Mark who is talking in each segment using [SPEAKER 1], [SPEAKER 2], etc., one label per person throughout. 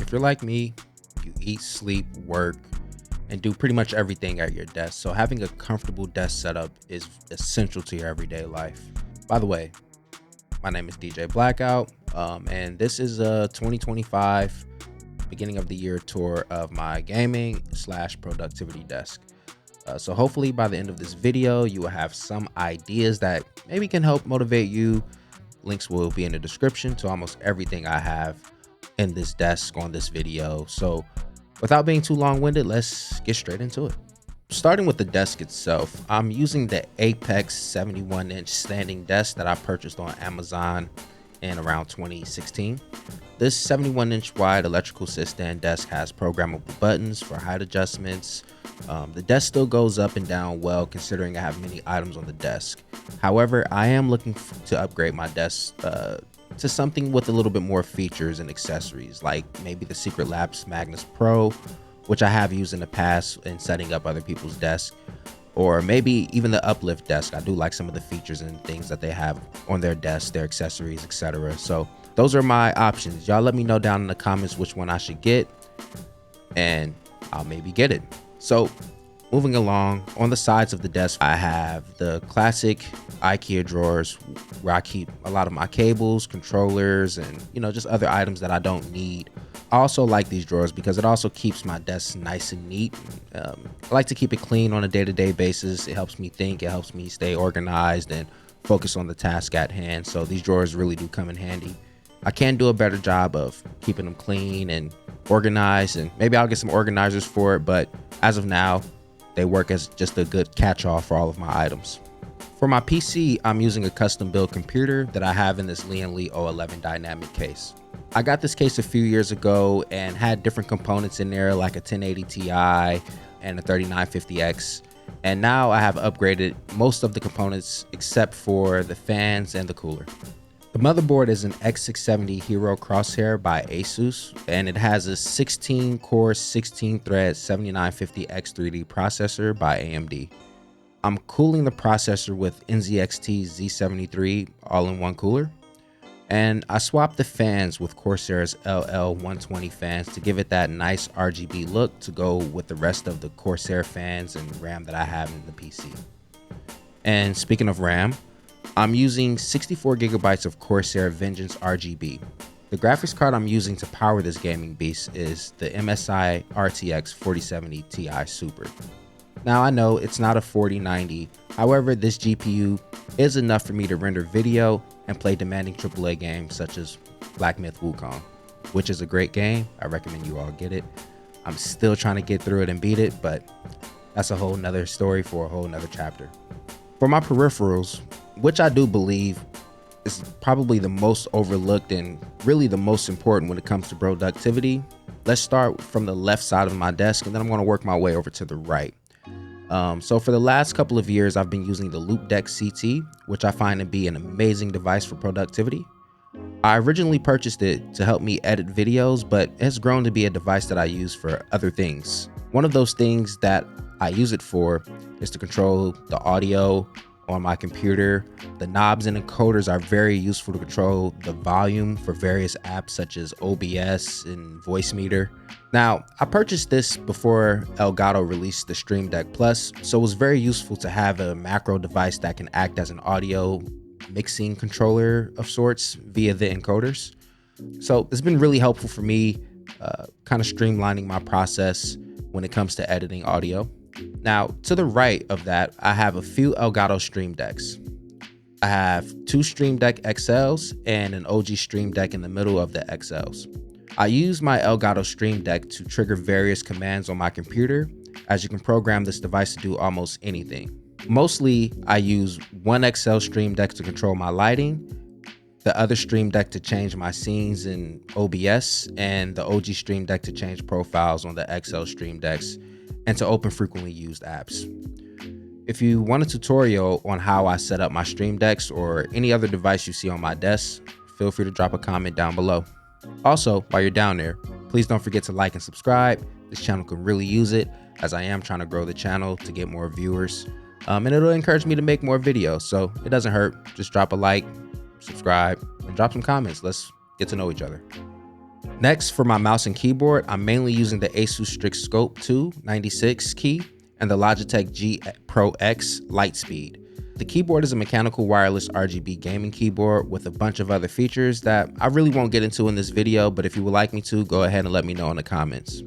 [SPEAKER 1] if you're like me, you eat, sleep, work, and do pretty much everything at your desk. So having a comfortable desk setup is essential to your everyday life. By the way, my name is DJ Blackout, and this is a 2025 beginning of the year tour of my gaming slash productivity desk. So hopefully by the end of this video, you will have some ideas that maybe can help motivate you. Links will be in the description to almost everything I have in this desk on this video. So without being too long-winded, let's get straight into it. Starting with the desk itself, I'm using the Apex 71-inch standing desk that I purchased on Amazon in around 2016. This 71-inch wide electrical sit-stand desk has programmable buttons for height adjustments. The desk still goes up and down well considering I have many items on the desk. However, I am looking to upgrade my desk to something with a little bit more features and accessories, like maybe the Secret Labs Magnus Pro, which I have used in the past in setting up other people's desks, or maybe even the Uplift desk. I do like some of the features and things that they have on their desks, their accessories, etc. So those are my options. Y'all let me know down in the comments which one I should get, and I'll maybe get it. So moving along, on the sides of the desk, I have the classic IKEA drawers where I keep a lot of my cables, controllers, and just other items that I don't need. I also like these drawers because it also keeps my desk nice and neat. I like to keep it clean on a day-to-day basis. It helps me think, it helps me stay organized and focus on the task at hand. So these drawers really do come in handy. I can do a better job of keeping them clean and organized, and maybe I'll get some organizers for it, but as of now, they work as just a good catch-all for all of my items. For my PC, I'm using a custom build computer that I have in this Lee & O11 dynamic case. I got this case a few years ago and had different components in there like a 1080 Ti and a 3950X. And now I have upgraded most of the components except for the fans and the cooler. The motherboard is an X670 Hero Crosshair by Asus, and it has a 16-core, 16-thread 7950X3D processor by AMD. I'm cooling the processor with NZXT Z73 all-in-one cooler, and I swapped the fans with Corsair's LL120 fans to give it that nice RGB look to go with the rest of the Corsair fans and RAM that I have in the PC. And speaking of RAM, I'm using 64 gigabytes of Corsair Vengeance RGB. The graphics card I'm using to power this gaming beast is the MSI RTX 4070 Ti Super. Now I know it's not a 4090, however this GPU is enough for me to render video and play demanding AAA games such as Black Myth Wukong, which is a great game. I recommend you all get it. I'm still trying to get through it and beat it, but that's a whole nother story for a whole nother chapter. For my peripherals, which I do believe is probably the most overlooked and really the most important when it comes to productivity, let's start from the left side of my desk and then I'm going to work my way over to the right. So for the last couple of years, I've been using the Loupedeck CT, which I find to be an amazing device for productivity. I originally purchased it to help me edit videos, but it has grown to be a device that I use for other things. One of those things that I use it for is to control the audio on my computer. The knobs and encoders are very useful to control the volume for various apps such as OBS and Voicemeeter. Now, I purchased this before Elgato released the Stream Deck Plus, so it was very useful to have a macro device that can act as an audio mixing controller of sorts via the encoders. So it's been really helpful for me, kind of streamlining my process when it comes to editing audio. Now, to the right of that, I have a few Elgato Stream Decks. I have two Stream Deck XLs and an OG Stream Deck in the middle of the XLs. I use my Elgato Stream Deck to trigger various commands on my computer, as you can program this device to do almost anything. Mostly, I use one XL Stream Deck to control my lighting, the other Stream Deck to change my scenes in OBS, and the OG Stream Deck to change profiles on the XL Stream Decks and to open frequently used apps. If you want a tutorial on how I set up my Stream Decks or any other device you see on my desk, feel free to drop a comment down below. Also, while you're down there, please don't forget to like and subscribe. This channel could really use it, as I am trying to grow the channel to get more viewers. And it'll encourage me to make more videos, so it doesn't hurt. Just drop a like, subscribe, and drop some comments. Let's get to know each other. Next, for my mouse and keyboard, I'm mainly using the Asus Strix Scope 2 96 key and the Logitech G Pro X Lightspeed. The keyboard is a mechanical wireless RGB gaming keyboard with a bunch of other features that I really won't get into in this video, but if you would like me to, go ahead and let me know in the comments.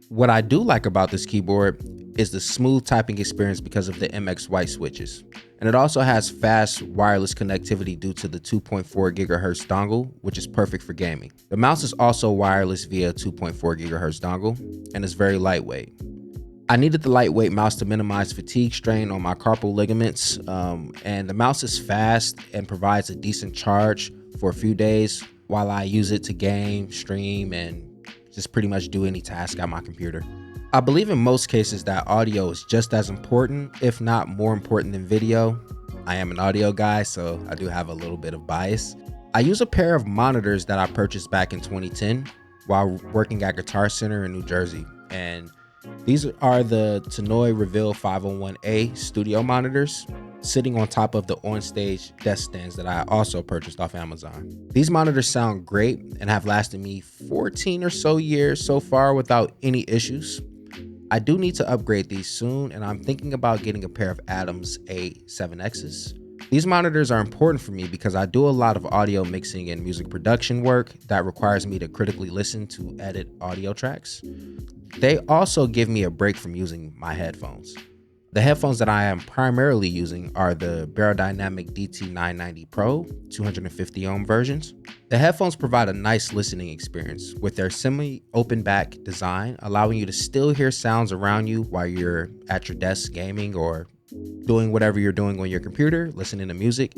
[SPEAKER 1] What I do like about this keyboard is the smooth typing experience because of the MX white switches. And it also has fast wireless connectivity due to the 2.4 gigahertz dongle, which is perfect for gaming. The mouse is also wireless via 2.4 gigahertz dongle and is very lightweight. I needed the lightweight mouse to minimize fatigue strain on my carpal ligaments, and the mouse is fast and provides a decent charge for a few days while I use it to game, stream, and just pretty much do any task on my computer. I believe in most cases that audio is just as important, if not more important than video. I am an audio guy, so I do have a little bit of bias. I use a pair of monitors that I purchased back in 2010 while working at Guitar Center in New Jersey, and these are the Tannoy Reveal 501A studio monitors sitting on top of the on-stage desk stands that I also purchased off Amazon. These monitors sound great and have lasted me 14 or so years so far without any issues. I do need to upgrade these soon, and I'm thinking about getting a pair of Adams A7Xs. These monitors are important for me because I do a lot of audio mixing and music production work that requires me to critically listen to edit audio tracks. They also give me a break from using my headphones. The headphones that I am primarily using are the Barodynamic DT990 Pro 250 ohm versions. The headphones provide a nice listening experience with their semi-open back design, allowing you to still hear sounds around you while you're at your desk gaming or doing whatever you're doing on your computer, listening to music.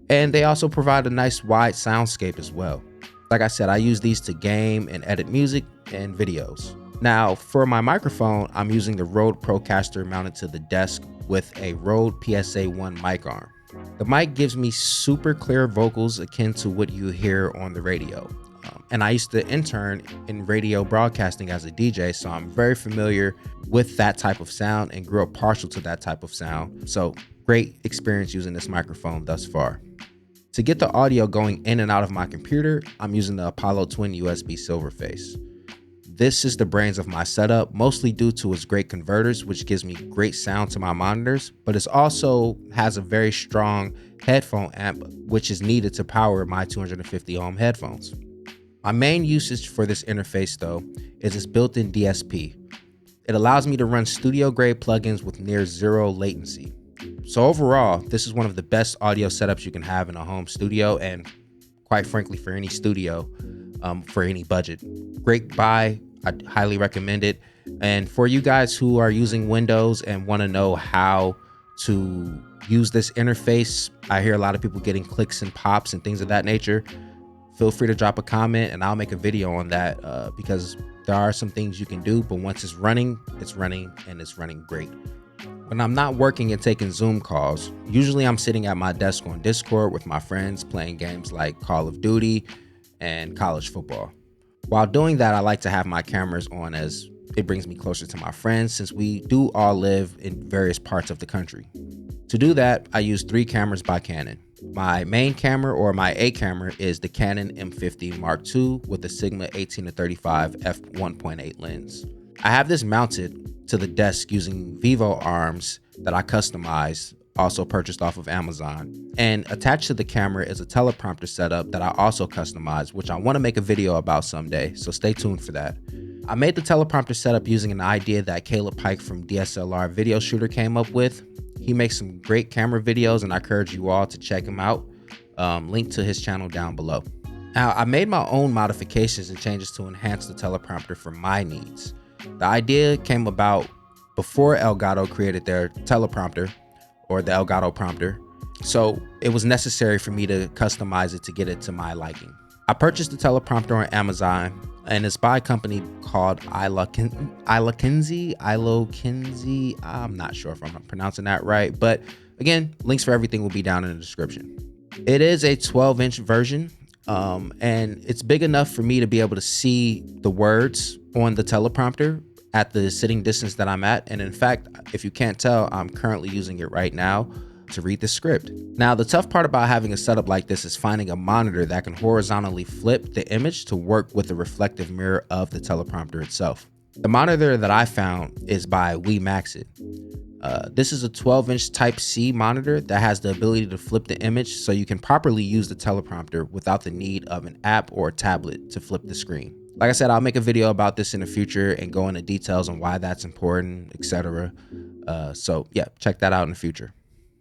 [SPEAKER 1] And they also provide a nice wide soundscape as well. Like I said, I use these to game and edit music and videos. Now, for my microphone, I'm using the Rode Procaster mounted to the desk with a Rode PSA-1 mic arm. The mic gives me super clear vocals akin to what you hear on the radio. And I used to intern in radio broadcasting as a DJ, so I'm very familiar with that type of sound and grew up partial to that type of sound. So great experience using this microphone thus far. To get the audio going in and out of my computer, I'm using the Apollo Twin USB Silverface. This is the brains of my setup, mostly due to its great converters, which gives me great sound to my monitors, but it also has a very strong headphone amp, which is needed to power my 250 ohm headphones. My main usage for this interface, though, is its built-in DSP. It allows me to run studio-grade plugins with near zero latency. So overall, this is one of the best audio setups you can have in a home studio, and quite frankly, for any studio, for any budget. Great buy. I highly recommend it. And for you guys who are using Windows and want to know how to use this interface, I hear a lot of people getting clicks and pops and things of that nature. Feel free to drop a comment and I'll make a video on that because there are some things you can do, but once it's running and it's running great. When I'm not working and taking Zoom calls, usually I'm sitting at my desk on Discord with my friends playing games like Call of Duty and college football. While doing that, I like to have my cameras on as it brings me closer to my friends since we do all live in various parts of the country. To do that, I use 3 cameras by Canon. My main camera, or my A camera, is the Canon M50 Mark II with the Sigma 18-35 f1.8 lens. I have this mounted to the desk using Vivo arms that I customized, also purchased off of Amazon. And attached to the camera is a teleprompter setup that I also customized, which I want to make a video about someday, so stay tuned for that. I made the teleprompter setup using an idea that Caleb Pike from DSLR Video Shooter came up with. He makes some great camera videos and I encourage you all to check him out. Link to his channel down below. Now, I made my own modifications and changes to enhance the teleprompter for my needs. The idea came about before Elgato created their teleprompter, or the Elgato prompter, so it was necessary for me to customize it to get it to my liking. I purchased the teleprompter on Amazon, and it's by a company called Ilokinsey. I'm not sure if I'm pronouncing that right, but again, links for everything will be down in the description. It is a 12-inch version, and it's big enough for me to be able to see the words on the teleprompter at the sitting distance that I'm at. And in fact, if you can't tell, I'm currently using it right now. to read the script. Now, the tough part about having a setup like this is finding a monitor that can horizontally flip the image to work with the reflective mirror of the teleprompter itself. The monitor that I found is by WeMaxit. This is a 12-inch Type-C monitor that has the ability to flip the image so you can properly use the teleprompter without the need of an app or a tablet to flip the screen. Like I said, I'll make a video about this in the future and go into details on why that's important, etc. So yeah, check that out in the future.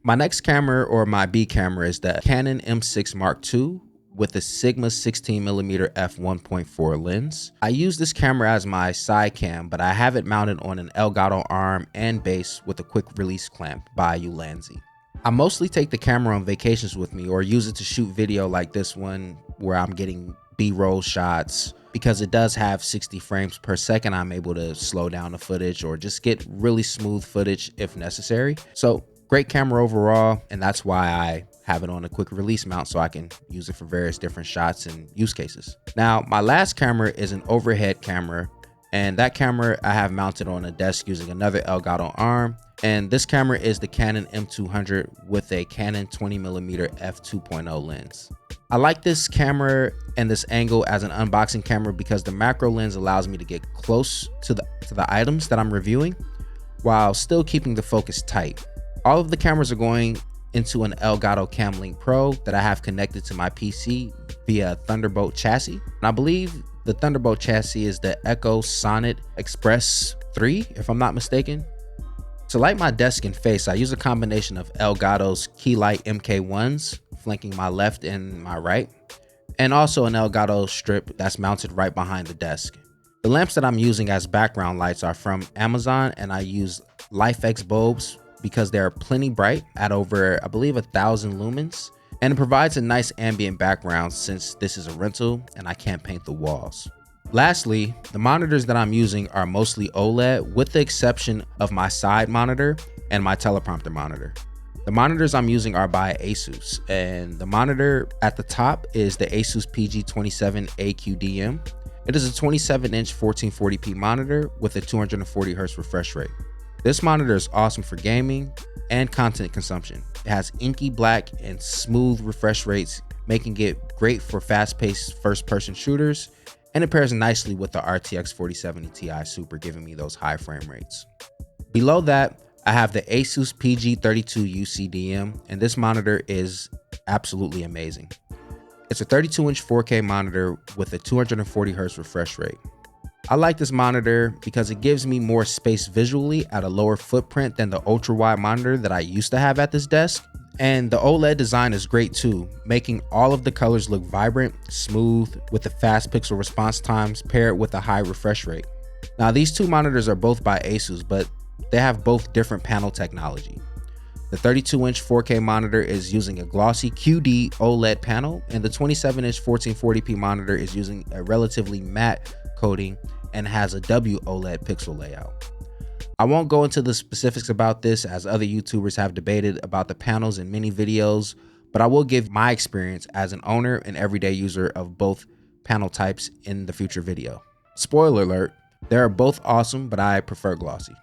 [SPEAKER 1] My next camera, or my B camera, is the Canon M6 Mark II with a Sigma 16mm f1.4 lens. I use this camera as my side cam, but I have it mounted on an Elgato arm and base with a quick release clamp by Oled. I mostly take the camera on vacations with me or use it to shoot video like this one where I'm getting B-roll shots. Because it does have 60 frames per second, I'm able to slow down the footage or just get really smooth footage if necessary. So great camera overall, and that's why I have it on a quick release mount so I can use it for various different shots and use cases. Now, my last camera is an overhead camera, and that camera I have mounted on a desk using another Elgato arm. And this camera is the Canon M200 with a Canon 20mm f2.0 lens. I like this camera and this angle as an unboxing camera because the macro lens allows me to get close to the items that I'm reviewing while still keeping the focus tight. All of the cameras are going into an Elgato Camlink Pro that I have connected to my PC via Thunderbolt chassis. And I believe the Thunderbolt chassis is the Echo Sonnet Express 3, if I'm not mistaken. To light my desk and face, I use a combination of Elgato's Keylight MK1s, flanking my left and my right, and also an Elgato strip that's mounted right behind the desk. The lamps that I'm using as background lights are from Amazon, and I use LifeX bulbs because they're plenty bright at over, I believe, 1,000 lumens, and it provides a nice ambient background since this is a rental and I can't paint the walls. Lastly, the monitors that I'm using are mostly OLED with the exception of my side monitor and my teleprompter monitor. The monitors I'm using are by Asus, and the monitor at the top is the Asus PG27 AQDM. It is a 27-inch 1440p monitor with a 240Hz refresh rate. This monitor is awesome for gaming and content consumption. It has inky black and smooth refresh rates, making it great for fast-paced first-person shooters, and it pairs nicely with the RTX 4070 Ti Super, giving me those high frame rates. Below that, I have the Asus PG32 UCDM, and this monitor is absolutely amazing. It's a 32-inch 4K monitor with a 240Hz refresh rate. I like this monitor because it gives me more space visually at a lower footprint than the ultra-wide monitor that I used to have at this desk. And the OLED design is great too, making all of the colors look vibrant, smooth, with the fast pixel response times paired with a high refresh rate. Now, these two monitors are both by Asus, but they have both different panel technology. The 32-inch 4K monitor is using a glossy QD OLED panel, and the 27-inch 1440p monitor is using a relatively matte coating and has a WOLED pixel layout. I won't go into the specifics about this as other YouTubers have debated about the panels in many videos, but I will give my experience as an owner and everyday user of both panel types in the future video. Spoiler alert, they are both awesome, but I prefer glossy.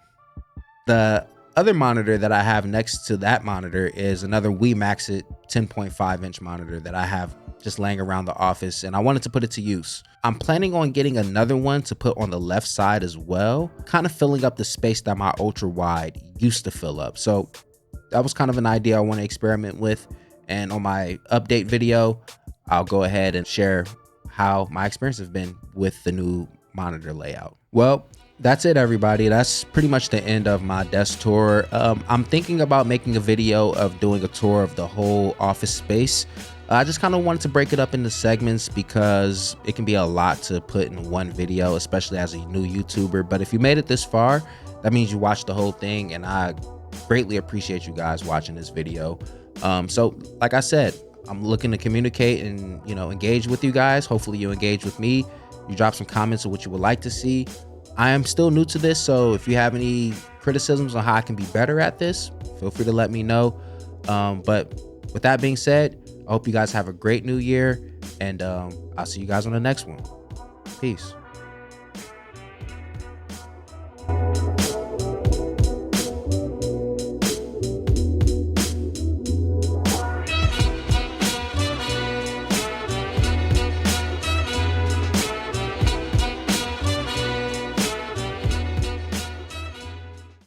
[SPEAKER 1] The other monitor that I have next to that monitor is another WeMaxit 10.5-inch monitor that I have just laying around the office, and I wanted to put it to use. I'm planning on getting another one to put on the left side as well, kind of filling up the space that my ultra wide used to fill up. So that was kind of an idea I want to experiment with, and on my update video, I'll go ahead and share how my experience has been with the new monitor layout. Well, that's it, everybody. That's pretty much the end of my desk tour. I'm thinking about making a video of doing a tour of the whole office space. I just kind of wanted to break it up into segments because it can be a lot to put in one video, especially as a new YouTuber. But if you made it this far, that means you watched the whole thing, and I greatly appreciate you guys watching this video. So like I said, I'm looking to communicate and, engage with you guys. Hopefully you engage with me. You drop some comments of what you would like to see. I am still new to this, so if you have any criticisms on how I can be better at this, feel free to let me know. But with that being said, I hope you guys have a great new year, and I'll see you guys on the next one. Peace.